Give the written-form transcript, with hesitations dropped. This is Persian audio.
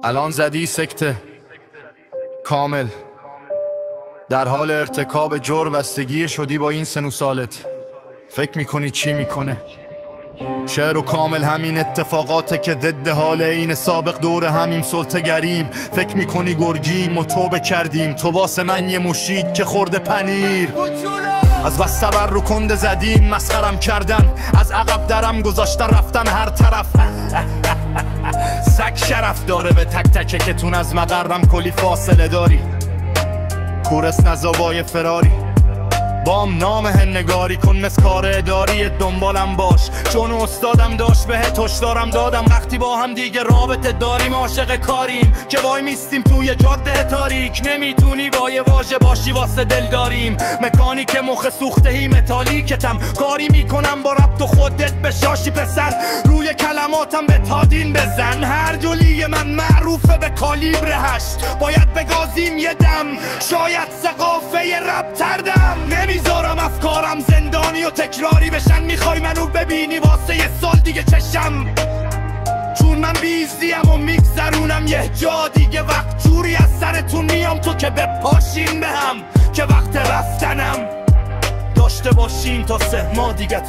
الان زدی سکته کامل، در حال ارتکاب جرم بستگی شدی با این سن و سالت. فکر میکنی چی میکنه؟ شعر و کامل همین اتفاقاته که ضد حال این سابق دور همین سلطه گریم. فکر میکنی گرگیم و توبه کردیم، تو واسه من یه موشید که خورده پنیر. از بس صبر رو کنده زدیم، مسخرم کردن، از عقب درم گذاشتن رفتن هر طرف. سگ شرف داره به تک تکه که تون از مقرم کلی فاصله داری. کورس نزابای فراری بام نام هنگاری کن مثل کار اداری، دنبالم باش چون استادم داشت بهت هشدارم دادم. وقتی با هم دیگه رابطه داریم عاشق کاریم که وای میستیم توی جاده تاریک. نمیتونی با یه واژه باشی واسه دل داریم، مکانیک مخ سوختهی متالیکتم. کاری میکنم با ربط و خودت بشاشی پسر، روی کلماتم به تادین بزن. هر جلی من معروفه به کالیبر 8، باید بگازیم یه دم، شاید ثقافه رب تردم. نمیذارم افکارم زندانی و تکراری بشن، میخوای منو ببینی واسه یه سال دیگه چشم، چون من بیزدیم و میگذرونم یه جا دیگه. وقت جوری از سرتون میام تو که بپاشین به هم، که وقت رفتنم داشته باشین تا 3 ماه دیگه.